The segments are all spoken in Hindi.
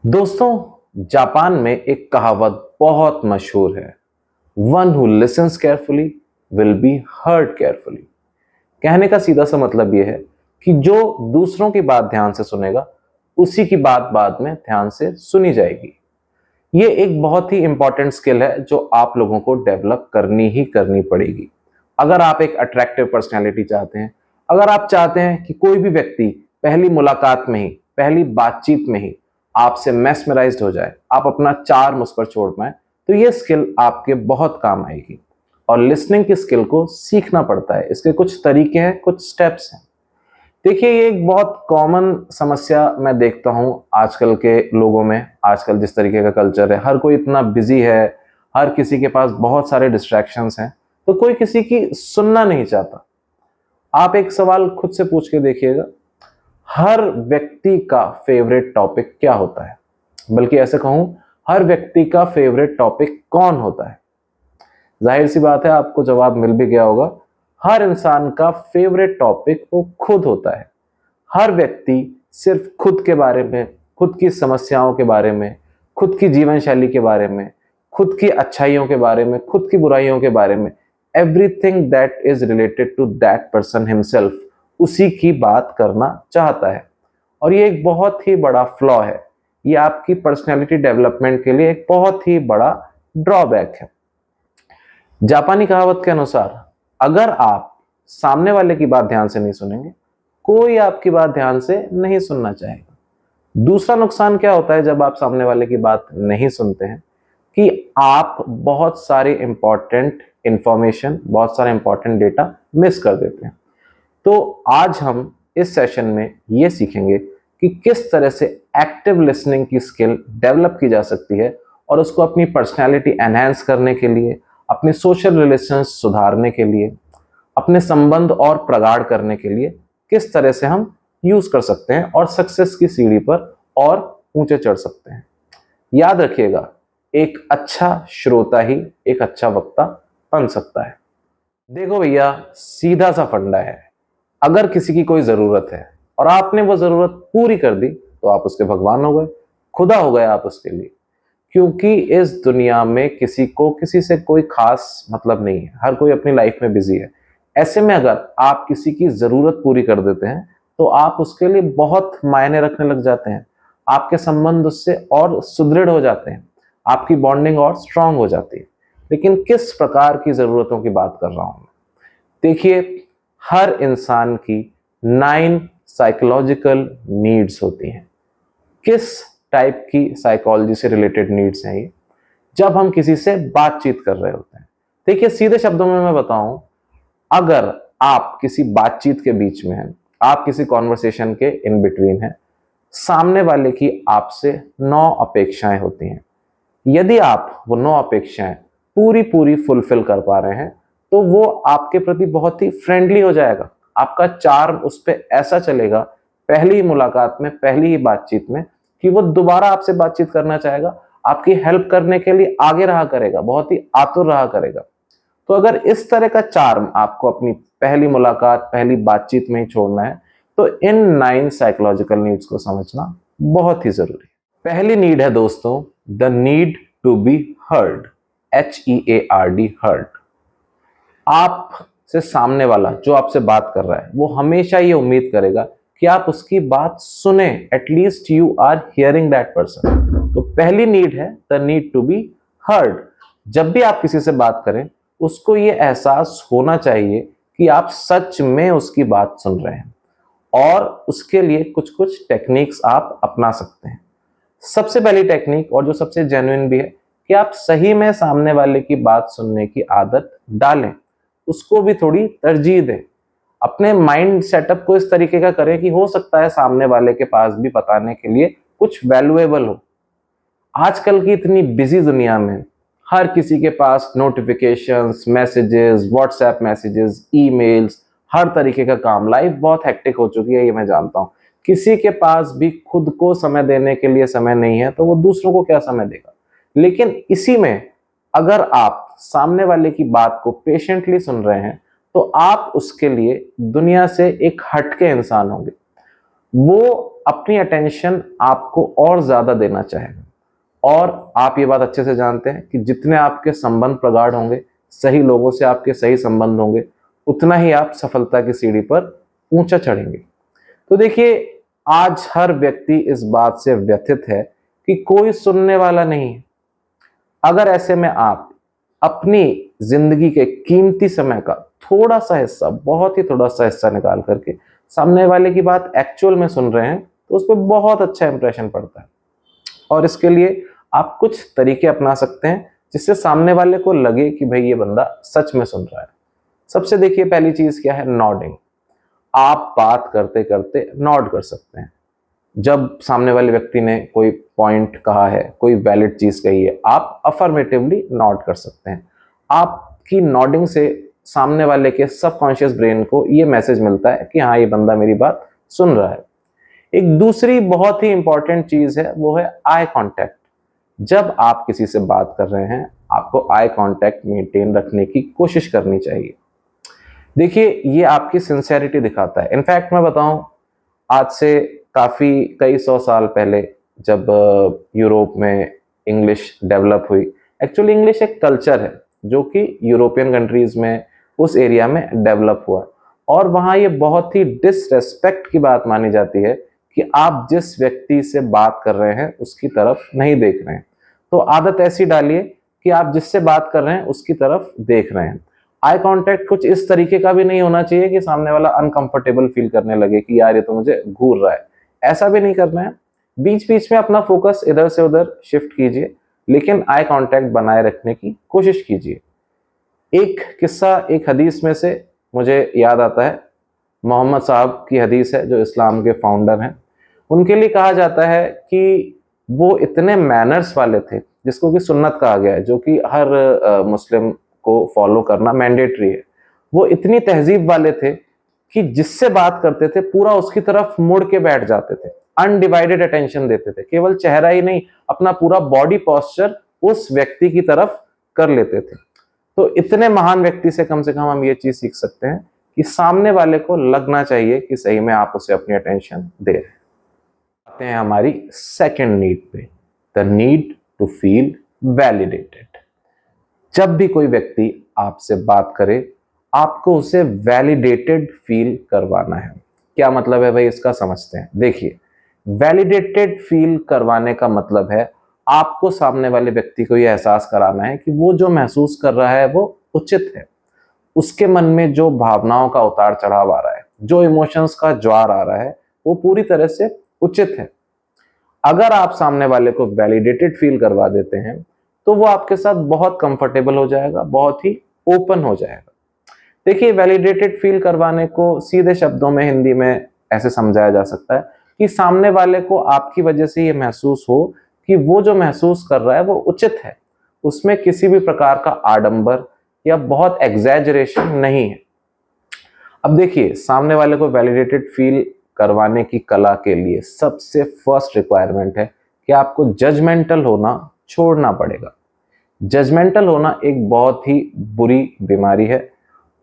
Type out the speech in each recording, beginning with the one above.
दोस्तों, जापान में एक कहावत बहुत मशहूर है। One who lessons carefully will be heard carefully. कहने का सीधा सा मतलब यह है कि जो दूसरों की बात ध्यान से सुनेगा, उसी की बात बाद में ध्यान से सुनी जाएगी। ये एक बहुत ही इंपॉर्टेंट स्किल है जो आप लोगों को डेवलप करनी ही करनी पड़ेगी। अगर आप एक अट्रैक्टिव पर्सनैलिटी चाहते हैं, अगर आप चाहते हैं कि कोई भी व्यक्ति पहली मुलाकात में ही, पहली बातचीत में ही आपसे मेस्मराइज्ड हो जाए, आप अपना चार्म उस पर छोड़ पाए, तो ये स्किल आपके बहुत काम आएगी। और लिसनिंग की स्किल को सीखना पड़ता है। इसके कुछ तरीके हैं, कुछ स्टेप्स हैं। देखिए, ये एक बहुत कॉमन समस्या मैं देखता हूँ आजकल के लोगों में। आजकल जिस तरीके का कल्चर है, हर कोई इतना बिजी है, हर किसी के पास बहुत सारे डिस्ट्रैक्शंस हैं, तो कोई किसी की सुनना नहीं चाहता। आप एक सवाल खुद से पूछ के देखिएगा, हर व्यक्ति का फेवरेट टॉपिक क्या होता है? बल्कि ऐसे कहूं, हर व्यक्ति का फेवरेट टॉपिक कौन होता है? जाहिर सी बात है, आपको जवाब मिल भी गया होगा। हर इंसान का फेवरेट टॉपिक वो खुद होता है। हर व्यक्ति सिर्फ खुद के बारे में, खुद की समस्याओं के बारे में, खुद की जीवन शैली के बारे में, खुद की अच्छाइयों के बारे में, खुद की बुराइयों के बारे में, everything that is related to that person himself, उसी की बात करना चाहता है। और ये एक बहुत ही बड़ा फ्लॉ है। ये आपकी पर्सनैलिटी डेवलपमेंट के लिए एक बहुत ही बड़ा ड्रॉबैक है। जापानी कहावत के अनुसार, अगर आप सामने वाले की बात ध्यान से नहीं सुनेंगे, कोई आपकी बात ध्यान से नहीं सुनना चाहेगा। दूसरा नुकसान क्या होता है जब आप सामने वाले की बात नहीं सुनते हैं, कि आप बहुत सारे इंपॉर्टेंट इंफॉर्मेशन, बहुत सारे इंपॉर्टेंट डेटा मिस कर देते हैं। तो आज हम इस सेशन में ये सीखेंगे कि किस तरह से एक्टिव लिसनिंग की स्किल डेवलप की जा सकती है, और उसको अपनी पर्सनैलिटी एनहांस करने के लिए, अपने सोशल रिलेशंस सुधारने के लिए, अपने संबंध और प्रगाढ़ करने के लिए किस तरह से हम यूज कर सकते हैं और सक्सेस की सीढ़ी पर और ऊंचे चढ़ सकते हैं। याद रखिएगा, एक अच्छा श्रोता ही एक अच्छा वक्ता बन सकता है। देखो भैया, सीधा सा फंडा है। अगर किसी की कोई जरूरत है और आपने वो जरूरत पूरी कर दी, तो आप उसके भगवान हो गए, खुदा हो गए आप उसके लिए। क्योंकि इस दुनिया में किसी को किसी से कोई खास मतलब नहीं है। हर कोई अपनी लाइफ में बिजी है। ऐसे में अगर आप किसी की जरूरत पूरी कर देते हैं, तो आप उसके लिए बहुत मायने रखने लग जाते हैं। आपके संबंध उससे और सुदृढ़ हो जाते हैं, आपकी बॉन्डिंग और स्ट्रांग हो जाती है। लेकिन किस प्रकार की जरूरतों की बात कर रहा हूं मैं? देखिए, हर इंसान की 9 साइकोलॉजिकल नीड्स होती हैं। किस टाइप की साइकोलॉजी से रिलेटेड नीड्स हैं ये? जब हम किसी से बातचीत कर रहे होते हैं। देखिए, सीधे शब्दों में मैं बताऊं, अगर आप किसी बातचीत के बीच में हैं, आप किसी कॉन्वर्सेशन के इन बिटवीन हैं, सामने वाले की आपसे 9 अपेक्षाएं होती हैं। यदि आप वो 9 अपेक्षाएं पूरी पूरी फुलफिल कर पा रहे हैं, तो वो आपके प्रति बहुत ही फ्रेंडली हो जाएगा। आपका चार्म उस पर ऐसा चलेगा पहली ही मुलाकात में, पहली ही बातचीत में, कि वो दोबारा आपसे बातचीत करना चाहेगा, आपकी हेल्प करने के लिए आगे रहा करेगा, बहुत ही आतुर रहा करेगा। तो अगर इस तरह का चार्म आपको अपनी पहली मुलाकात, पहली बातचीत में ही छोड़ना है, तो इन 9 साइकोलॉजिकल नीड्स को समझना बहुत ही जरूरी है। पहली नीड है दोस्तों, the need to be heard. HEARD, heard. आप से सामने वाला जो आपसे बात कर रहा है, वो हमेशा ये उम्मीद करेगा कि आप उसकी बात सुने। At least you are hearing that person. तो पहली नीड है the need to be heard. जब भी आप किसी से बात करें, उसको ये एहसास होना चाहिए कि आप सच में उसकी बात सुन रहे हैं। और उसके लिए कुछ कुछ टेक्निक्स आप अपना सकते हैं। सबसे पहली टेक्निक, और जो सबसे जेन्युइन भी है, कि आप सही में सामने वाले की बात सुनने की आदत डालें, उसको भी थोड़ी तरजीह दें। अपने माइंड सेटअप को इस तरीके का करें कि हो सकता है सामने वाले के पास भी बताने के लिए कुछ वैल्यूएबल हो। आजकल की इतनी बिजी दुनिया में हर किसी के पास notifications, messages, WhatsApp messages, emails, हर तरीके का काम, लाइफ बहुत हेक्टिक हो चुकी है, ये मैं जानता हूँ। किसी के पास भी खुद को समय देने के लिए समय नहीं है, तो वो दूसरों को क्या समय देगा? लेकिन इसी में अगर आप सामने वाले की बात को पेशेंटली सुन रहे हैं, तो आप उसके लिए दुनिया से एक हटके इंसान होंगे। वो अपनी अटेंशन आपको और ज्यादा देना चाहेगा। और आप ये बात अच्छे से जानते हैं कि जितने आपके संबंध प्रगाढ़ होंगे, सही लोगों से आपके सही संबंध होंगे, उतना ही आप सफलता की सीढ़ी पर ऊंचा चढ़ेंगे। तो देखिए, आज हर व्यक्ति इस बात से व्यथित है कि कोई सुनने वाला नहीं है। अगर ऐसे में आप अपनी जिंदगी के कीमती समय का थोड़ा सा हिस्सा, बहुत ही थोड़ा सा हिस्सा निकाल करके सामने वाले की बात एक्चुअल में सुन रहे हैं, तो उस पर बहुत अच्छा इंप्रेशन पड़ता है। और इसके लिए आप कुछ तरीके अपना सकते हैं जिससे सामने वाले को लगे कि भाई ये बंदा सच में सुन रहा है। सबसे देखिए, पहली चीज क्या है? नॉडिंग। आप बात करते करते नॉड कर सकते हैं। जब सामने वाले व्यक्ति ने कोई पॉइंट कहा है, कोई वैलिड चीज कही है, आप अफर्मेटिवली नॉड कर सकते हैं। आपकी नॉडिंग से सामने वाले के सबकॉन्शियस ब्रेन को ये मैसेज मिलता है कि हाँ, ये बंदा मेरी बात सुन रहा है। एक दूसरी बहुत ही इंपॉर्टेंट चीज है, वो है आई कांटेक्ट। जब आप किसी से बात कर रहे हैं, आपको आई कांटेक्ट मेंटेन रखने की कोशिश करनी चाहिए। देखिए, ये आपकी सिंसेरिटी दिखाता है। इनफैक्ट मैं बताऊं, आज से कई सौ साल पहले जब यूरोप में इंग्लिश डेवलप हुई, एक्चुअली इंग्लिश एक कल्चर है जो कि यूरोपियन कंट्रीज में, उस एरिया में डेवलप हुआ, और वहाँ ये बहुत ही डिसरेस्पेक्ट की बात मानी जाती है कि आप जिस व्यक्ति से बात कर रहे हैं उसकी तरफ नहीं देख रहे हैं। तो आदत ऐसी डालिए कि आप जिससे बात कर रहे हैं उसकी तरफ देख रहे हैं। आई कांटेक्ट कुछ इस तरीके का भी नहीं होना चाहिए कि सामने वाला अनकंफर्टेबल फील करने लगे कि यार ये तो मुझे घूर रहा है। ऐसा भी नहीं करना है। बीच बीच में अपना फोकस इधर से उधर शिफ्ट कीजिए, लेकिन आई कांटेक्ट बनाए रखने की कोशिश कीजिए। एक किस्सा, एक हदीस में से मुझे याद आता है। मोहम्मद साहब की हदीस है, जो इस्लाम के फाउंडर हैं। उनके लिए कहा जाता है कि वो इतने मैनर्स वाले थे, जिसको कि सुन्नत कहा गया है, जो कि हर मुस्लिम को फॉलो करना मैंडेटरी है। वो इतनी तहजीब वाले थे कि जिससे बात करते थे पूरा उसकी तरफ मुड़ के बैठ जाते थे, अनडिवाइडेड अटेंशन देते थे। केवल चेहरा ही नहीं, अपना पूरा बॉडी पोस्चर उस व्यक्ति की तरफ कर लेते थे। तो इतने महान व्यक्ति से कम हम ये चीज सीख सकते हैं कि सामने वाले को लगना चाहिए कि सही में आप उसे अपनी अटेंशन दे रहे हैं। आते हैं हमारी सेकंड नीड पे, the need to feel validated. जब भी कोई व्यक्ति आपसे बात करे, आपको उसे वैलिडेटेड फील करवाना है। क्या मतलब है भाई इसका? समझते हैं। देखिए, वैलिडेटेड फील करवाने का मतलब है आपको सामने वाले व्यक्ति को यह एहसास कराना है कि वो जो महसूस कर रहा है वो उचित है। उसके मन में जो भावनाओं का उतार चढ़ाव आ रहा है, जो इमोशंस का ज्वार आ रहा है, वो पूरी तरह से उचित है। अगर आप सामने वाले को वैलिडेटेड फील करवा देते हैं तो वो आपके साथ बहुत कंफर्टेबल हो जाएगा, बहुत ही ओपन हो जाएगा। देखिए, वैलिडेटेड फील करवाने को सीधे शब्दों में हिंदी में ऐसे समझाया जा सकता है कि सामने वाले को आपकी वजह से ये महसूस हो कि वो जो महसूस कर रहा है वो उचित है, उसमें किसी भी प्रकार का आडंबर या बहुत एग्जैजरेशन नहीं है। अब देखिए, सामने वाले को वैलिडेटेड फील करवाने की कला के लिए सबसे फर्स्ट रिक्वायरमेंट है कि आपको जजमेंटल होना छोड़ना पड़ेगा। जजमेंटल होना एक बहुत ही बुरी बीमारी है,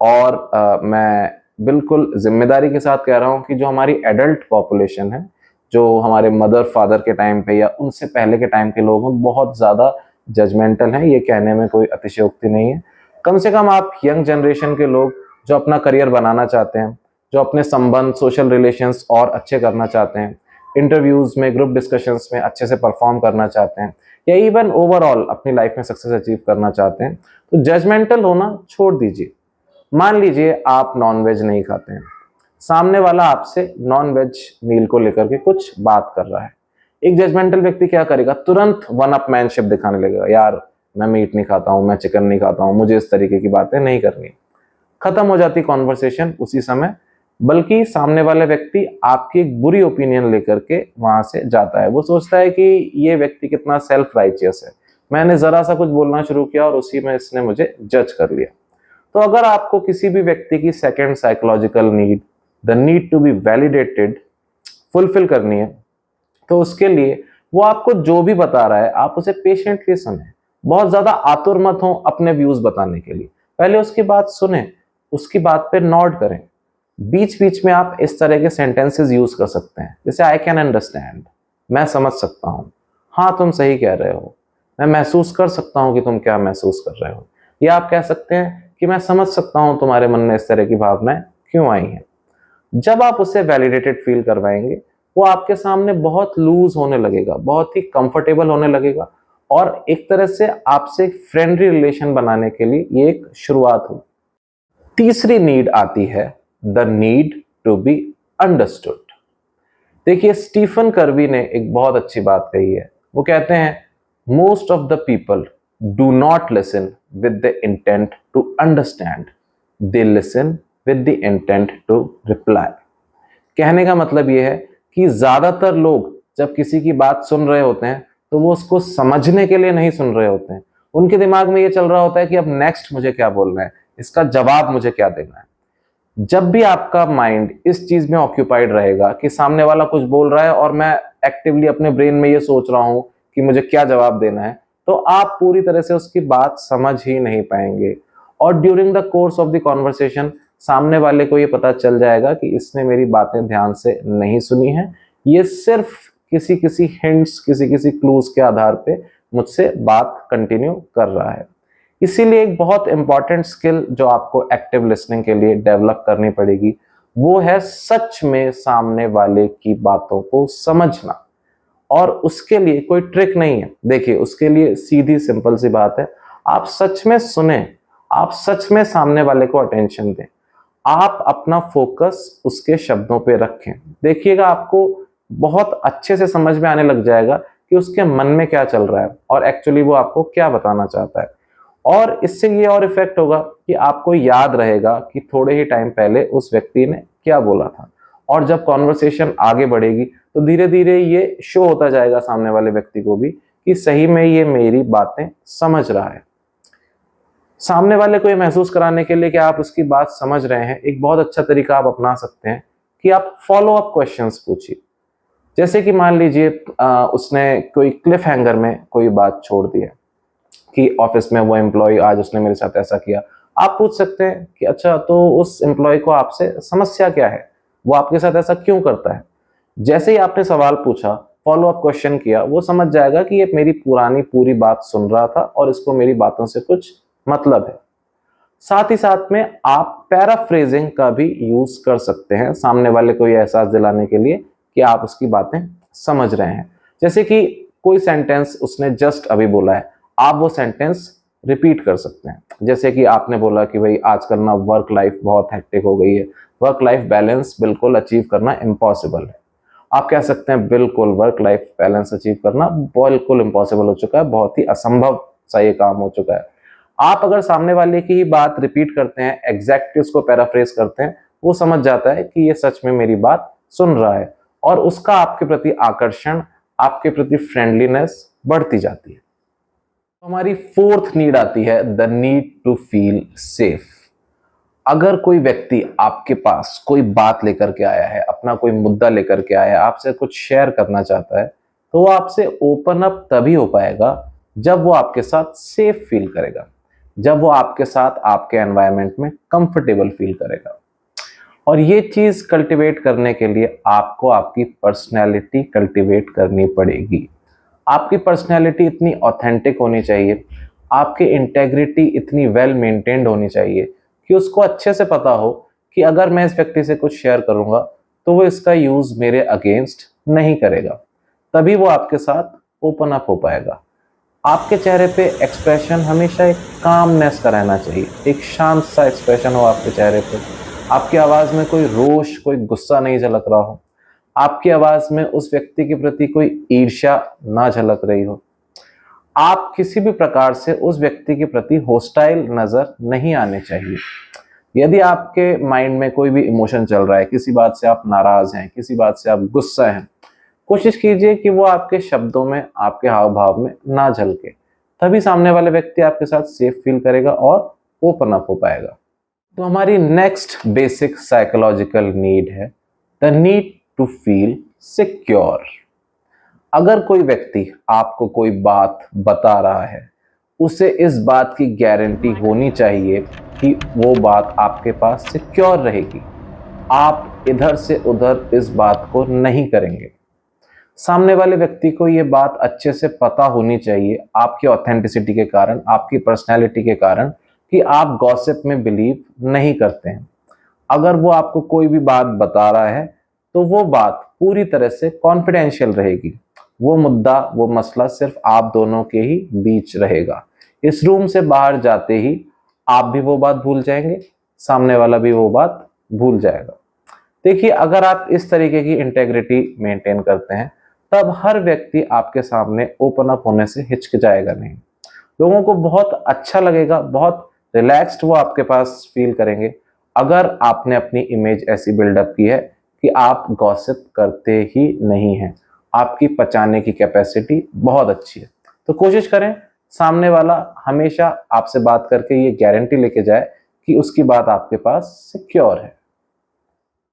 और मैं बिल्कुल जिम्मेदारी के साथ कह रहा हूं कि जो हमारी एडल्ट पॉपुलेशन है, जो हमारे मदर फादर के टाइम पे या उनसे पहले के टाइम के लोग हैं, बहुत ज़्यादा जजमेंटल हैं। ये कहने में कोई अतिशयोक्ति नहीं है। कम से कम आप यंग जनरेशन के लोग जो अपना करियर बनाना चाहते हैं, जो अपने संबंध, सोशल रिलेशंस और अच्छे करना चाहते हैं, इंटरव्यूज में, ग्रुप डिस्कशंस में अच्छे से परफॉर्म करना चाहते हैं, या इवन ओवरऑल अपनी लाइफ में सक्सेस अचीव करना चाहते हैं, तो जजमेंटल होना छोड़ दीजिए। मान लीजिए आप नॉनवेज नहीं खाते हैं, सामने वाला आपसे नॉनवेज मील को लेकर के कुछ बात कर रहा है। एक जजमेंटल व्यक्ति क्या करेगा? तुरंत वन अप मैनशिप दिखाने लगेगा, यार मैं मीट नहीं खाता हूं, मैं चिकन नहीं खाता हूं, मुझे इस तरीके की बातें नहीं करनी। खत्म हो जाती कॉन्वर्सेशन उसी समय। बल्कि सामने वाले व्यक्ति आपकी एक बुरी ओपिनियन लेकर के वहां से जाता है। वो सोचता है कि ये व्यक्ति कितना सेल्फ राइचियस है, मैंने जरा सा कुछ बोलना शुरू किया और उसी में इसने मुझे जज कर लिया। तो अगर आपको किसी भी व्यक्ति की second psychological need, the need to be validated, fulfil करनी है, तो उसके लिए वो आपको जो भी बता रहा है आप उसे पेशेंटली सुने। बहुत ज्यादा आतुर मत हो अपने व्यूज बताने के लिए। पहले उसकी बात सुने, उसकी बात पे नॉड करें, बीच बीच में आप इस तरह के सेंटेंसेस यूज कर सकते हैं, जैसे आई कैन अंडरस्टैंड, मैं समझ सकता हूँ, हाँ तुम सही कह रहे हो, मैं महसूस कर सकता हूँ कि तुम क्या महसूस कर रहे हो। या आप कह सकते हैं कि मैं समझ सकता हूँ तुम्हारे मन में इस तरह की भावनाएं क्यों आई हैं। जब आप उसे वैलिडेटेड फील करवाएंगे, वो आपके सामने बहुत लूज होने लगेगा, बहुत ही कंफर्टेबल होने लगेगा, और एक तरह से आपसे एक फ्रेंडली रिलेशन बनाने के लिए ये एक शुरुआत हो। तीसरी नीड आती है the need to be understood. देखिए, स्टीफन कर्वी ने एक बहुत अच्छी बात कही है। वो कहते हैं most of the people do not listen with the intent to understand, they listen with the intent to reply. कहने का मतलब यह है कि ज्यादातर लोग जब किसी की बात सुन रहे होते हैं तो वो उसको समझने के लिए नहीं सुन रहे होते हैं। उनके दिमाग में ये चल रहा होता है कि अब नेक्स्ट मुझे क्या बोलना है, इसका जवाब मुझे क्या देना है। जब भी आपका माइंड इस चीज में ऑक्यूपाइड रहेगा कि सामने वाला कुछ बोल रहा है और मैं एक्टिवली अपने ब्रेन में ये सोच रहा हूं कि मुझे क्या जवाब देना है, तो आप पूरी तरह से उसकी बात समझ ही नहीं पाएंगे। और during the course of the conversation सामने वाले को ये पता चल जाएगा कि इसने मेरी बातें ध्यान से नहीं सुनी है, ये सिर्फ किसी किसी हिंट्स, किसी किसी क्लूज के आधार पे मुझसे बात कंटिन्यू कर रहा है। इसीलिए एक बहुत इंपॉर्टेंट स्किल जो आपको एक्टिव लिसनिंग के लिए डेवलप करनी पड़ेगी, वो है सच में सामने वाले की बातों को समझना। और उसके लिए कोई ट्रिक नहीं है। देखिए, उसके लिए सीधी सिंपल सी बात है, आप सच में सुने, आप सच में सामने वाले को अटेंशन दें, आप अपना फोकस उसके शब्दों पे रखें। देखिएगा, आपको बहुत अच्छे से समझ में आने लग जाएगा कि उसके मन में क्या चल रहा है और एक्चुअली वो आपको क्या बताना चाहता है। और इससे ये और इफेक्ट होगा कि आपको याद रहेगा कि थोड़े ही टाइम पहले उस व्यक्ति ने क्या बोला था। और जब कॉन्वर्सेशन आगे बढ़ेगी तो धीरे धीरे ये शो होता जाएगा सामने वाले व्यक्ति को भी कि सही में ये मेरी बातें समझ रहा है। सामने वाले को ये महसूस कराने के लिए कि आप उसकी बात समझ रहे हैं, एक बहुत अच्छा तरीका आप अपना सकते हैं कि आप फॉलो अप क्वेश्चंस पूछिए। जैसे कि मान लीजिए उसने कोई क्लिफ हैंगर में कोई बात छोड़ दी है कि ऑफिस में वो एम्प्लॉय आज उसने मेरे साथ ऐसा किया। आप पूछ सकते हैं कि अच्छा, तो उस एम्प्लॉय को आपसे समस्या क्या है, वो आपके साथ ऐसा क्यों करता है। जैसे ही आपने सवाल पूछा, फॉलो अप क्वेश्चन किया, वो समझ जाएगा कि ये मेरी पुरानी पूरी बात सुन रहा था और इसको मेरी बातों से कुछ मतलब है। साथ ही साथ में आप पैराफ्रेजिंग का भी यूज कर सकते हैं सामने वाले को ये एहसास दिलाने के लिए कि आप उसकी बातें समझ रहे हैं। जैसे कि कोई सेंटेंस उसने जस्ट अभी बोला है, आप वो सेंटेंस रिपीट कर सकते हैं। जैसे कि आपने बोला कि भाई आजकल ना वर्क लाइफ बहुत हेक्टिक हो गई है, वर्क लाइफ बैलेंस बिल्कुल अचीव करना इम्पॉसिबल है। आप कह सकते हैं बिल्कुल वर्क लाइफ बैलेंस अचीव करना बिल्कुल इम्पॉसिबल हो चुका है, बहुत ही असंभव सा ये काम हो चुका है। आप अगर सामने वाले की ही बात रिपीट करते हैं, एग्जैक्टली उसको पैराफ्रेज करते हैं, वो समझ जाता है कि ये सच में मेरी बात सुन रहा है और उसका आपके प्रति आकर्षण, आपके प्रति फ्रेंडलीनेस बढ़ती जाती है। तो हमारी फोर्थ नीड आती है the need to feel safe. अगर कोई व्यक्ति आपके पास कोई बात लेकर के आया है, अपना कोई मुद्दा लेकर के आया है, आपसे कुछ शेयर करना चाहता है, तो वो आपसे ओपन अप तभी हो पाएगा जब वो आपके साथ सेफ फील करेगा, जब वो आपके साथ आपके एनवायरनमेंट में कंफर्टेबल फील करेगा। और ये चीज कल्टीवेट करने के लिए आपको आपकी पर्सनैलिटी कल्टीवेट करनी पड़ेगी। आपकी पर्सनैलिटी इतनी ऑथेंटिक होनी चाहिए, आपकी इंटेग्रिटी इतनी वेल मेंटेन्ड होनी चाहिए कि उसको अच्छे से पता हो कि अगर मैं इस व्यक्ति से कुछ शेयर करूंगा तो वो इसका यूज मेरे अगेंस्ट नहीं करेगा। तभी वो आपके साथ ओपन अप हो पाएगा। आपके चेहरे पे एक्सप्रेशन हमेशा एक कामनेस का रहना चाहिए, एक शांत सा एक्सप्रेशन हो आपके चेहरे पे। आपकी आवाज में कोई रोष, कोई गुस्सा नहीं झलक रहा हो, आपकी आवाज में उस व्यक्ति के प्रति कोई ईर्ष्या ना झलक रही हो, आप किसी भी प्रकार से उस व्यक्ति के प्रति होस्टाइल नजर नहीं आने चाहिए। यदि आपके माइंड में कोई भी इमोशन चल रहा है, किसी बात से आप नाराज हैं, किसी बात से आप गुस्सा हैं, कोशिश कीजिए कि वो आपके शब्दों में, आपके हाव भाव में ना झलके। तभी सामने वाले व्यक्ति आपके साथ सेफ फील करेगा और ओपन अप हो पाएगा। तो हमारी नेक्स्ट बेसिक साइकोलॉजिकल नीड है the need to feel secure. अगर कोई व्यक्ति आपको कोई बात बता रहा है, उसे इस बात की गारंटी होनी चाहिए कि वो बात आपके पास सिक्योर रहेगी। आप इधर से उधर इस बात को नहीं करेंगे। सामने वाले व्यक्ति को ये बात अच्छे से पता होनी चाहिए आपकी ऑथेंटिसिटी के कारण, आपकी पर्सनैलिटी के कारण, कि आप गॉसिप में बिलीव नहीं करते हैं। अगर वो आपको कोई भी बात बता रहा है तो वो बात पूरी तरह से कॉन्फिडेंशियल रहेगी। वो मुद्दा, वो मसला सिर्फ आप दोनों के ही बीच रहेगा। इस रूम से बाहर जाते ही आप भी वो बात भूल जाएंगे, सामने वाला भी वो बात भूल जाएगा। देखिए, अगर आप इस तरीके की इंटेग्रिटी मेंटेन करते हैं तब हर व्यक्ति आपके सामने ओपन अप होने से हिचकिचाएगा नहीं। लोगों को बहुत अच्छा लगेगा, बहुत रिलैक्स्ड वो आपके पास फील करेंगे अगर आपने अपनी इमेज ऐसी बिल्डअप की है कि आप गॉसिप करते ही नहीं हैं। आपकी पचाने की कैपेसिटी बहुत अच्छी है। तो कोशिश करें सामने वाला हमेशा आपसे बात करके ये गारंटी लेके जाए कि उसकी बात आपके पास सिक्योर है।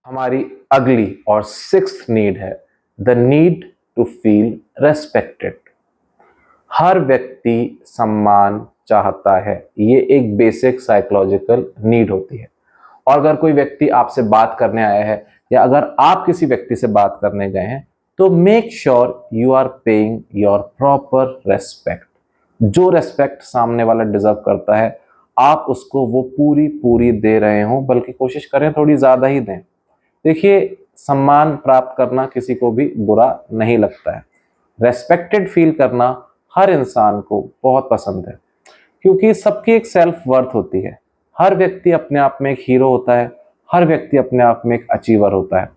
हमारी अगली और सिक्स्थ नीड है the need to feel respected. हर व्यक्ति सम्मान चाहता है, ये एक बेसिक साइकोलॉजिकल नीड होती है। और अगर कोई व्यक्ति आपसे बात करने आया है या अगर आप किसी व्यक्ति से बात करने गए हैं तो make sure you are paying your proper respect. जो रेस्पेक्ट सामने वाला डिजर्व करता है आप उसको वो पूरी पूरी दे रहे हो, बल्कि कोशिश करें थोड़ी ज्यादा ही दें। देखिए, सम्मान प्राप्त करना किसी को भी बुरा नहीं लगता है। रेस्पेक्टेड फील करना हर इंसान को बहुत पसंद है, क्योंकि सबकी एक सेल्फ वर्थ होती है। हर व्यक्ति अपने आप में एक हीरो होता है, हर व्यक्ति अपने आप में एक अचीवर होता है।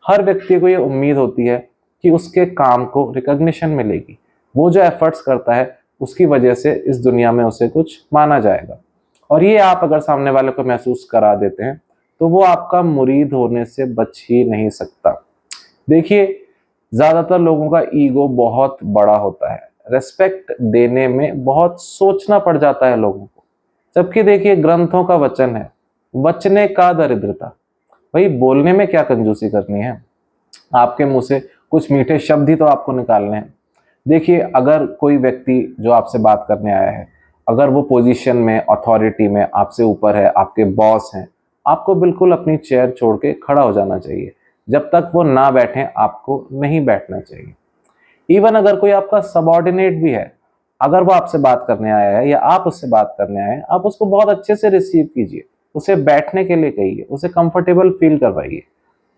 हर व्यक्ति को ये उम्मीद होती है कि उसके काम को रिकॉग्निशन मिलेगी। वो जो एफर्ट्स करता है उसकी वजह से इस दुनिया में उसे कुछ माना जाएगा। और ये आप अगर सामने वाले को महसूस करा देते हैं तो वो आपका मुरीद होने से बच ही नहीं सकता। देखिए, ज्यादातर लोगों का ईगो बहुत बड़ा होता है, रेस्पेक्ट देने में बहुत सोचना पड़ जाता है लोगों को। जबकि देखिए, ग्रंथों का वचन है, वचने का दरिद्रता। भाई, बोलने में क्या कंजूसी करनी है, आपके मुंह से कुछ मीठे शब्द ही तो आपको निकालने हैं। देखिए, अगर कोई व्यक्ति जो आपसे बात करने आया है, अगर वो पोजीशन में, अथॉरिटी में आपसे ऊपर है, आपके बॉस हैं, आपको बिल्कुल अपनी चेयर छोड़ के खड़ा हो जाना चाहिए। जब तक वो ना बैठे आपको नहीं बैठना चाहिए। इवन अगर कोई आपका सबऑर्डिनेट भी है, अगर वो आपसे बात करने आया है या आप उससे बात करने आए हैं, आप उसको बहुत अच्छे से रिसीव कीजिए, उसे बैठने के लिए कहिए, उसे कंफर्टेबल फील करवाइए।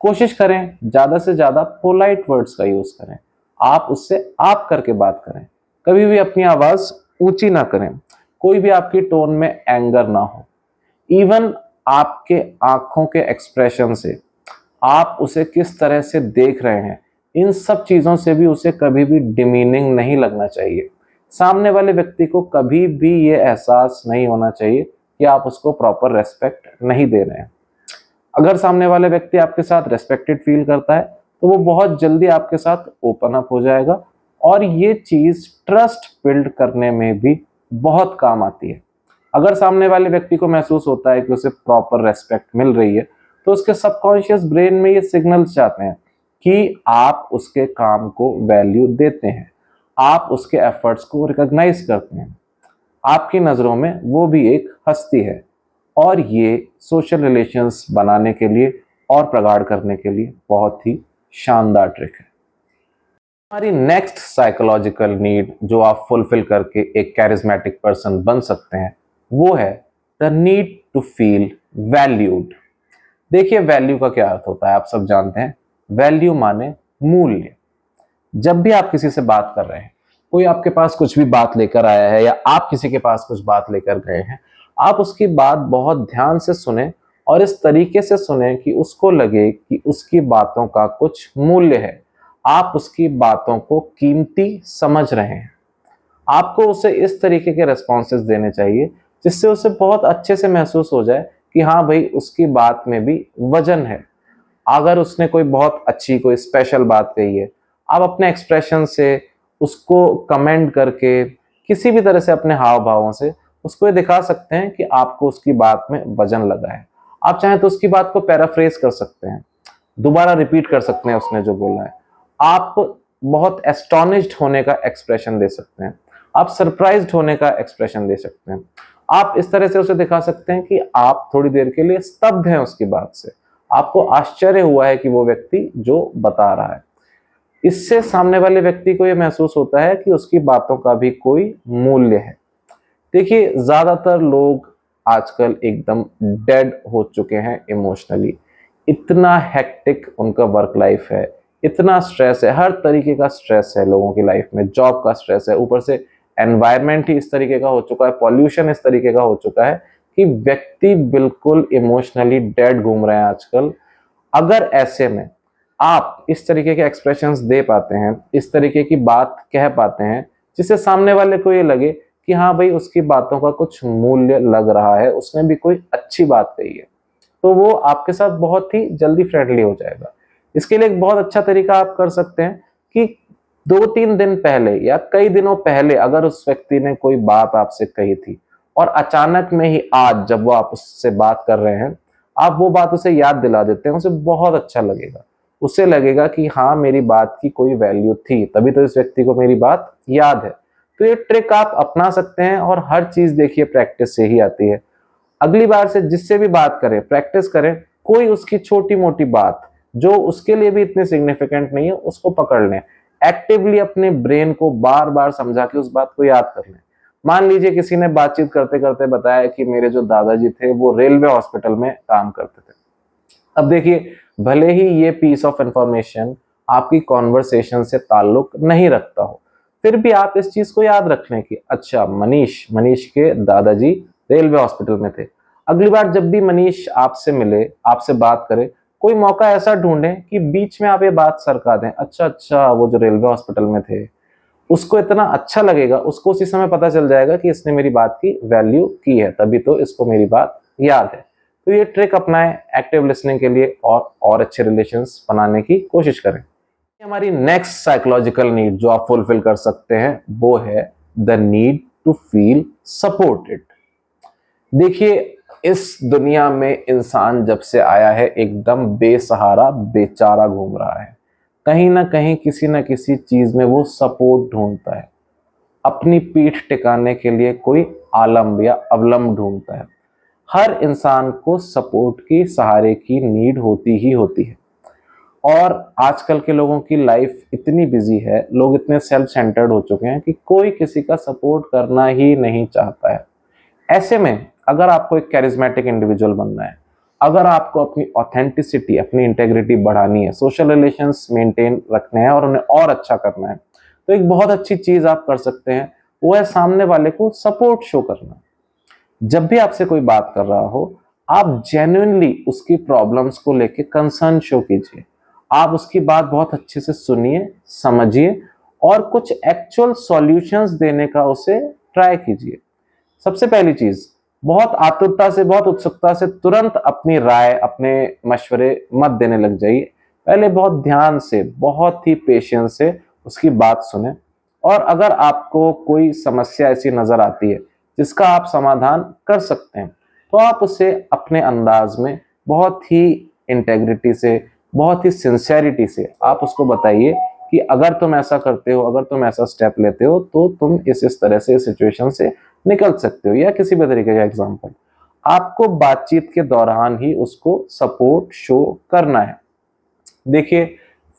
कोशिश करें ज्यादा से ज्यादा पोलाइट वर्ड्स का यूज करें, आप उससे आप करके बात करें। कभी भी अपनी आवाज ऊंची ना करें, कोई भी आपकी टोन में एंगर ना हो। इवन आपके आंखों के एक्सप्रेशन से आप उसे किस तरह से देख रहे हैं, इन सब चीजों से भी उसे कभी भी डिमीनिंग नहीं लगना चाहिए। सामने वाले व्यक्ति को कभी भी ये एहसास नहीं होना चाहिए कि आप उसको प्रॉपर रेस्पेक्ट नहीं दे रहे हैं। अगर सामने वाले व्यक्ति आपके साथ रेस्पेक्टेड फील करता है तो वो बहुत जल्दी आपके साथ ओपन अप हो जाएगा, और ये चीज ट्रस्ट बिल्ड करने में भी बहुत काम आती है। अगर सामने वाले व्यक्ति को महसूस होता है कि उसे प्रॉपर रेस्पेक्ट मिल रही है तो उसके सबकॉन्शियस ब्रेन में ये सिग्नल्स जाते हैं कि आप उसके काम को वैल्यू देते हैं, आप उसके एफर्ट्स को रिकॉग्नाइज करते हैं। आपकी नज़रों में वो भी एक हस्ती है, और ये सोशल रिलेशंस बनाने के लिए और प्रगाढ़ करने के लिए बहुत ही शानदार ट्रिक है। हमारी नेक्स्ट साइकोलॉजिकल नीड जो आप फुलफिल करके एक कैरिज्मेटिक पर्सन बन सकते हैं वो है the need to feel valued. देखिए, वैल्यू का क्या अर्थ होता है आप सब जानते हैं। वैल्यू माने मूल्य। जब भी आप किसी से बात कर रहे हैं, कोई आपके पास कुछ भी बात लेकर आया है या आप किसी के पास कुछ बात लेकर गए हैं, आप उसकी बात बहुत ध्यान से सुने और इस तरीके से सुने कि उसको लगे कि उसकी बातों का कुछ मूल्य है, आप उसकी बातों को कीमती समझ रहे हैं। आपको उसे इस तरीके के रेस्पॉन्सेस देने चाहिए जिससे उसे बहुत अच्छे से महसूस हो जाए कि हाँ भाई, उसकी बात में भी वजन है। अगर उसने कोई बहुत अच्छी, कोई स्पेशल बात कही है, आप अपने एक्सप्रेशन से, उसको कमेंट करके, किसी भी तरह से अपने हाव भावों से उसको ये दिखा सकते हैं कि आपको उसकी बात में वजन लगा है। आप चाहें तो उसकी बात को पैराफ्रेज कर सकते हैं, दोबारा रिपीट कर सकते हैं उसने जो बोला है। आप बहुत एस्टोनिश्ड होने का एक्सप्रेशन दे सकते हैं, आप सरप्राइज्ड होने का एक्सप्रेशन दे सकते हैं। आप इस तरह से उसे दिखा सकते हैं कि आप थोड़ी देर के लिए स्तब्ध हैं उसकी बात से। आपको आश्चर्य हुआ है कि वो व्यक्ति जो बता रहा है, इससे सामने वाले व्यक्ति को ये महसूस होता है कि उसकी बातों का भी कोई मूल्य है। देखिए, ज्यादातर लोग आजकल एकदम डेड हो चुके हैं इमोशनली। इतना हेक्टिक उनका वर्क लाइफ है, इतना स्ट्रेस है, हर तरीके का स्ट्रेस है लोगों की लाइफ में। जॉब का स्ट्रेस है, ऊपर से एनवायरनमेंट ही इस तरीके का हो चुका है, पॉल्यूशन इस तरीके का हो चुका है कि व्यक्ति बिल्कुल इमोशनली डेड घूम रहे हैं आजकल। अगर ऐसे में आप इस तरीके के एक्सप्रेशंस दे पाते हैं, इस तरीके की बात कह पाते हैं जिससे सामने वाले को ये लगे कि हाँ भाई, उसकी बातों का कुछ मूल्य लग रहा है, उसने भी कोई अच्छी बात कही है, तो वो आपके साथ बहुत ही जल्दी फ्रेंडली हो जाएगा। इसके लिए एक बहुत अच्छा तरीका आप कर सकते हैं कि 2-3 दिन पहले या कई दिनों पहले अगर उस व्यक्ति ने कोई बात आपसे कही थी और अचानक में ही आज जब वो आप उससे बात कर रहे हैं, आप वो बात उसे याद दिला देते हैं, उसे बहुत अच्छा लगेगा। उसे लगेगा कि हाँ, मेरी बात की कोई वैल्यू थी, तभी तो इस व्यक्ति को मेरी बात याद है। तो ये ट्रिक आप अपना सकते हैं और हर चीज देखिए प्रैक्टिस से ही आती है। अगली बार से जिससे भी बात करें, प्रैक्टिस करें, कोई उसकी छोटी मोटी बात जो उसके लिए भी इतनी सिग्निफिकेंट नहीं है उसको पकड़ लें। एक्टिवली अपने ब्रेन को बार बार समझा के उस बात को याद कर लें। मान लीजिए किसी ने बातचीत करते करते बताया कि मेरे जो दादाजी थे वो रेलवे हॉस्पिटल में काम करते थे। अब देखिए, भले ही ये पीस ऑफ इंफॉर्मेशन आपकी कॉन्वर्सेशन से ताल्लुक नहीं रखता हो, फिर भी आप इस चीज को याद रख लें कि अच्छा, मनीष मनीष के दादाजी रेलवे हॉस्पिटल में थे। अगली बार जब भी मनीष आपसे मिले, आपसे बात करे, कोई मौका ऐसा ढूंढें कि बीच में आप ये बात सरका दें, अच्छा अच्छा, वो जो रेलवे हॉस्पिटल में थे। उसको इतना अच्छा लगेगा, उसको उसी समय पता चल जाएगा कि इसने मेरी बात की वैल्यू की है, तभी तो इसको मेरी बात याद है। तो ये ट्रिक अपनाएं एक्टिव लिसनिंग के लिए और अच्छे रिलेशंस बनाने की कोशिश करें। हमारी नेक्स्ट साइकोलॉजिकल नीड जो आप फुलफिल कर सकते हैं वो है the need to feel supported. देखिए, इस दुनिया में इंसान जब से आया है एकदम बेसहारा बेचारा घूम रहा है। कहीं ना कहीं किसी ना किसी चीज में वो सपोर्ट ढूंढता है, अपनी पीठ टिकाने के लिए कोई आलम या अवलंब ढूंढता है। हर इंसान को सपोर्ट की, सहारे की नीड होती ही होती है। और आजकल के लोगों की लाइफ इतनी बिजी है, लोग इतने सेल्फ सेंटर्ड हो चुके हैं कि कोई किसी का सपोर्ट करना ही नहीं चाहता है। ऐसे में अगर आपको एक कैरिज्मेटिक इंडिविजुअल बनना है, अगर आपको अपनी ऑथेंटिसिटी, अपनी इंटेग्रिटी बढ़ानी है, सोशल रिलेशंस मेंटेन रखने हैं और उन्हें और अच्छा करना है, तो एक बहुत अच्छी चीज आप कर सकते हैं, वो है सामने वाले को सपोर्ट शो करना। जब भी आपसे कोई बात कर रहा हो, आप जेन्युइनली उसकी प्रॉब्लम्स को लेके कंसर्न शो कीजिए। आप उसकी बात बहुत अच्छे से सुनिए, समझिए और कुछ एक्चुअल सॉल्यूशंस देने का उसे ट्राई कीजिए। सबसे पहली चीज, बहुत आतुरता से, बहुत उत्सुकता से तुरंत अपनी राय, अपने मशवरे मत देने लग जाइए। पहले बहुत ध्यान से, बहुत ही पेशेंस से उसकी बात सुने। और अगर आपको कोई समस्या ऐसी नजर आती है जिसका आप समाधान कर सकते हैं, तो आप उसे अपने अंदाज में बहुत ही इंटेग्रिटी से, बहुत ही सिंसेरिटी से आप उसको बताइए कि अगर तुम ऐसा करते हो, अगर तुम ऐसा स्टेप लेते हो, तो तुम इस तरह से इस सिचुएशन से निकल सकते हो, या किसी भी तरीके का एग्जाम्पल। आपको बातचीत के दौरान ही उसको सपोर्ट शो करना है। देखिए,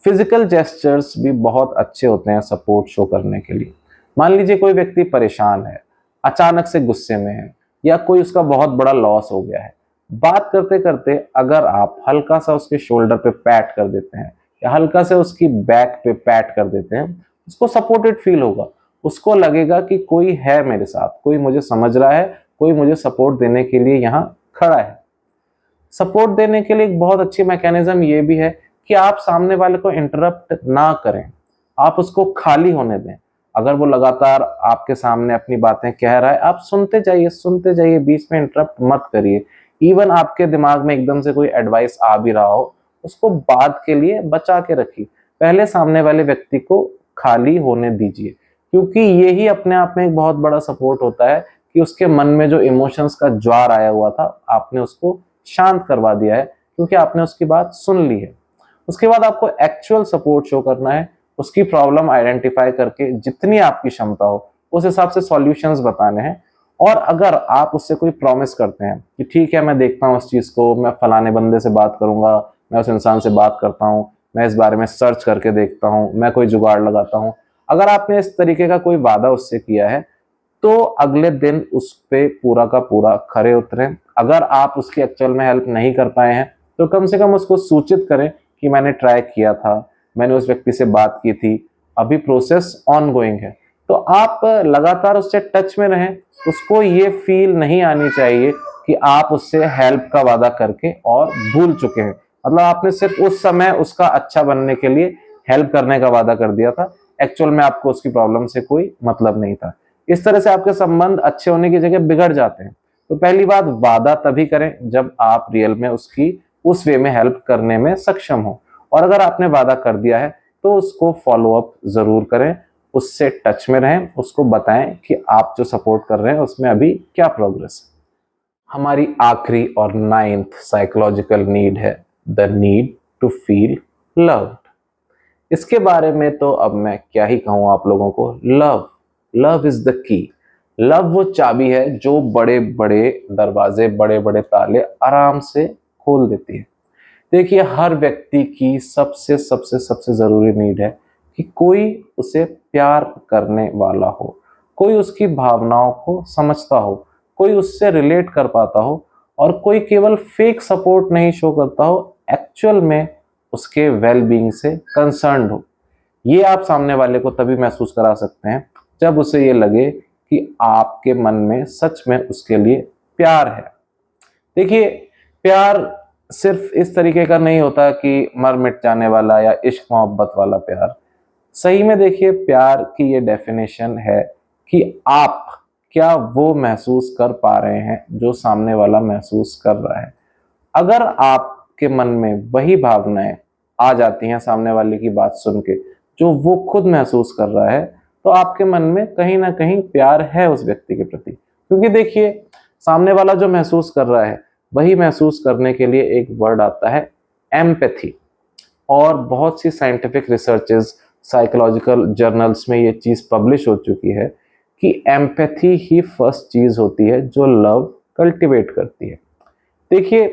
फिजिकल जेस्चर्स भी बहुत अच्छे होते हैं सपोर्ट शो करने के लिए। मान लीजिए कोई व्यक्ति परेशान है, अचानक से गुस्से में है, या कोई उसका बहुत बड़ा लॉस हो गया है। बात करते करते अगर आप हल्का सा उसके शोल्डर पे पैट कर देते हैं या हल्का से उसकी बैक पे पैट कर देते हैं, उसको सपोर्टेड फील होगा। उसको लगेगा कि कोई है मेरे साथ, कोई मुझे समझ रहा है, कोई मुझे सपोर्ट देने के लिए यहाँ खड़ा है। सपोर्ट देने के लिए एक बहुत अच्छी मैकेनिज्म ये भी है कि आप सामने वाले को इंटरप्ट ना करें, आप उसको खाली होने दें। अगर वो लगातार आपके सामने अपनी बातें कह रहा है, आप सुनते जाइए, बीच में इंटरप्ट मत करिए। इवन आपके दिमाग में एकदम से कोई एडवाइस आ भी रहा हो, उसको बाद के लिए बचा के रखिए। पहले सामने वाले व्यक्ति को खाली होने दीजिए, क्योंकि यही अपने आप में एक बहुत बड़ा सपोर्ट होता है कि उसके मन में जो इमोशंस का ज्वार आया हुआ था, आपने उसको शांत करवा दिया है, क्योंकि आपने उसकी बात सुन ली है। उसके बाद आपको एक्चुअल सपोर्ट शो करना है, उसकी प्रॉब्लम आइडेंटिफाई करके जितनी आपकी क्षमता हो उस हिसाब से सॉल्यूशंस बताने हैं। और अगर आप उससे कोई प्रॉमिस करते हैं कि ठीक है मैं देखता हूँ उस चीज़ को, मैं फलाने बंदे से बात करूंगा, मैं उस इंसान से बात करता हूँ, मैं इस बारे में सर्च करके देखता हूँ, मैं कोई जुगाड़ लगाता हूँ, अगर आपने इस तरीके का कोई वादा उससे किया है तो अगले दिन उस पे पूरा का पूरा खरे उतरें। अगर आप उसकी एक्चुअल में हेल्प नहीं कर पाए हैं तो कम से कम उसको सूचित करें कि मैंने ट्राई किया था, मैंने उस व्यक्ति से बात की थी, अभी प्रोसेस ऑन गोइंग है। तो आप लगातार उससे टच में रहें, उसको ये फील नहीं आनी चाहिए कि आप उससे हेल्प का वादा करके और भूल चुके हैं। मतलब आपने सिर्फ उस समय उसका अच्छा बनने के लिए हेल्प करने का वादा कर दिया था, एक्चुअल में आपको उसकी प्रॉब्लम से कोई मतलब नहीं था। इस तरह से आपके संबंध अच्छे होने की जगह बिगड़ जाते हैं। तो पहली बात, वादा तभी करें जब आप रियल में उसकी उस वे में हेल्प करने में सक्षम हो, और अगर आपने वादा कर दिया है तो उसको फॉलो अप जरूर करें, उससे टच में रहें, उसको बताएं कि आप जो सपोर्ट कर रहे हैं उसमें अभी क्या प्रोग्रेस है। हमारी आखिरी और 9th साइकोलॉजिकल नीड है the need to feel loved. इसके बारे में तो अब मैं क्या ही कहूं आप लोगों को। Love, love is the key. Love वो चाबी है जो बड़े बड़े दरवाजे, बड़े बड़े ताले आराम से खोल देती है। देखिए, हर व्यक्ति की सबसे सबसे सबसे जरूरी नीड है कि कोई उसे प्यार करने वाला हो, कोई उसकी भावनाओं को समझता हो, कोई उससे रिलेट कर पाता हो, और कोई केवल फेक सपोर्ट नहीं शो करता हो, एक्चुअल में उसके वेल बीइंग से कंसर्न्ड हो। ये आप सामने वाले को तभी महसूस करा सकते हैं जब उसे ये लगे कि आपके मन में सच में उसके लिए प्यार है। देखिए, प्यार सिर्फ इस तरीके का नहीं होता कि मर मिट जाने वाला या इश्क मोहब्बत वाला प्यार। सही में देखिए, प्यार की ये डेफिनेशन है कि आप क्या वो महसूस कर पा रहे हैं जो सामने वाला महसूस कर रहा है। अगर आपके मन में वही भावनाएं आ जाती हैं सामने वाले की बात सुन के जो वो खुद महसूस कर रहा है, तो आपके मन में कहीं ना कहीं प्यार है उस व्यक्ति के प्रति। क्योंकि देखिए, सामने वाला जो महसूस कर रहा है वही महसूस करने के लिए एक वर्ड आता है एम्पैथी। और बहुत सी साइंटिफिक रिसर्चेस, साइकोलॉजिकल जर्नल्स में ये चीज़ पब्लिश हो चुकी है कि एम्पैथी ही फर्स्ट चीज़ होती है जो लव कल्टीवेट करती है। देखिए,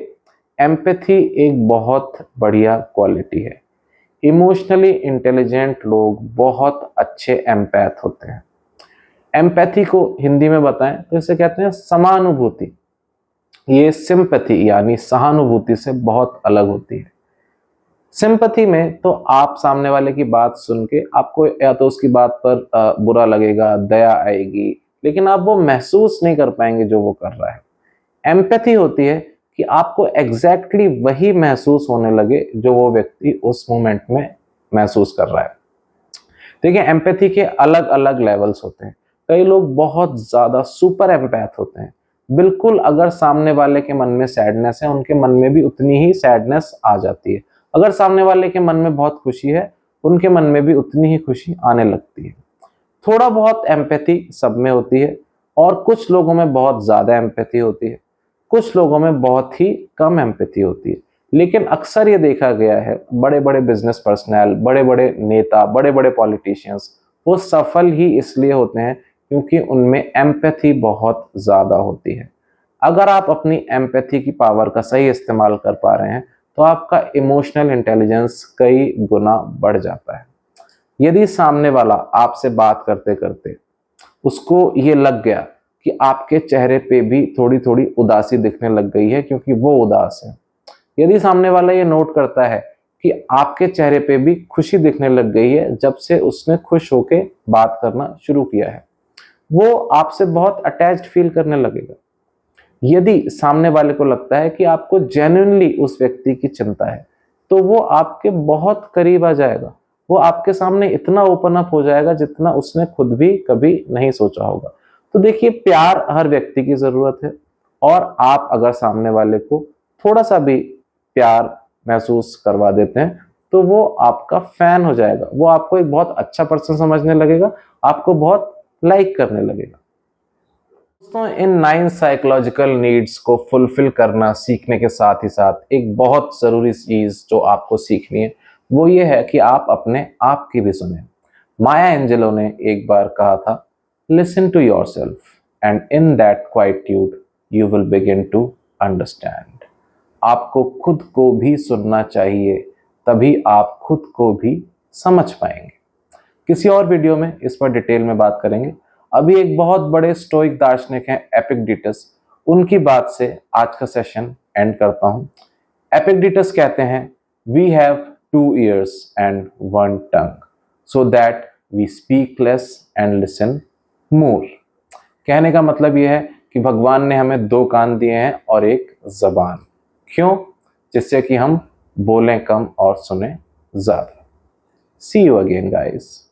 एम्पैथी एक बहुत बढ़िया क्वालिटी है। इमोशनली इंटेलिजेंट लोग बहुत अच्छे एम्पैथ होते हैं। एम्पैथी को हिंदी में बताएं तो इसे कहते हैं समानुभूति। ये सिंपैथी यानी सहानुभूति से बहुत अलग होती है। सिंपैथी में तो आप सामने वाले की बात सुन के आपको या तो उसकी बात पर बुरा लगेगा, दया आएगी, लेकिन आप वो महसूस नहीं कर पाएंगे जो वो कर रहा है। एम्पैथी होती है कि आपको एग्जैक्टली वही महसूस होने लगे जो वो व्यक्ति उस मोमेंट में महसूस कर रहा है। देखिए, एम्पैथी के अलग अलग लेवल्स होते हैं। कई लोग बहुत ज्यादा सुपर एम्पैथ होते हैं। बिल्कुल, अगर सामने वाले के मन में सैडनेस है, उनके मन में भी उतनी ही सैडनेस आ जाती है। अगर सामने वाले के मन में बहुत खुशी है, उनके मन में भी उतनी ही खुशी आने लगती है। थोड़ा बहुत एम्पैथी सब में होती है, और कुछ लोगों में बहुत ज्यादा एम्पैथी होती है, कुछ लोगों में बहुत ही कम एम्पैथी होती है। लेकिन अक्सर ये देखा गया है, बड़े बड़े बिजनेस पर्सनल, बड़े बड़े नेता, बड़े बड़े पॉलिटिशियंस, वो सफल ही इसलिए होते हैं क्योंकि उनमें एम्पैथी बहुत ज्यादा होती है। अगर आप अपनी एम्पैथी की पावर का सही इस्तेमाल कर पा रहे हैं तो आपका इमोशनल इंटेलिजेंस कई गुना बढ़ जाता है। यदि सामने वाला आपसे बात करते करते उसको ये लग गया कि आपके चेहरे पे भी थोड़ी थोड़ी उदासी दिखने लग गई है क्योंकि वो उदास है, यदि सामने वाला ये नोट करता है कि आपके चेहरे पे भी खुशी दिखने लग गई है जब से उसने खुश होके बात करना शुरू किया है, वो आपसे बहुत अटैच्ड फील करने लगेगा। यदि सामने वाले को लगता है कि आपको जेन्युइनली उस व्यक्ति की चिंता है, तो वो आपके बहुत करीब आ जाएगा। वो आपके सामने इतना ओपन अप हो जाएगा जितना उसने खुद भी कभी नहीं सोचा होगा। तो देखिए, प्यार हर व्यक्ति की जरूरत है, और आप अगर सामने वाले को थोड़ा सा भी प्यार महसूस करवा देते हैं तो वो आपका फैन हो जाएगा, वो आपको एक बहुत अच्छा पर्सन समझने लगेगा, आपको बहुत लाइक करने लगेगा। दोस्तों, इन 9 साइकोलॉजिकल नीड्स को फुलफिल करना सीखने के साथ ही साथ एक बहुत ज़रूरी चीज़ जो आपको सीखनी है वो ये है कि आप अपने आप की भी सुने। माया एंजेलो ने एक बार कहा था, listen to yourself. and in that quietude you will begin to understand. आपको खुद को भी सुनना चाहिए, तभी आप खुद को भी समझ पाएंगे। किसी और वीडियो में इस पर डिटेल में बात करेंगे। अभी एक बहुत बड़े स्टोइक दार्शनिक हैं एपिक्टेटस, उनकी बात से आज का सेशन एंड करता हूं। एपिक्टेटस कहते हैं, we have 2 ears and 1 tongue so that we speak less and listen more। कहने का मतलब यह है कि भगवान ने हमें 2 कान दिए हैं और 1 जबान। क्यों? जिससे कि हम बोलें कम और सुने ज्यादा। See you again guys।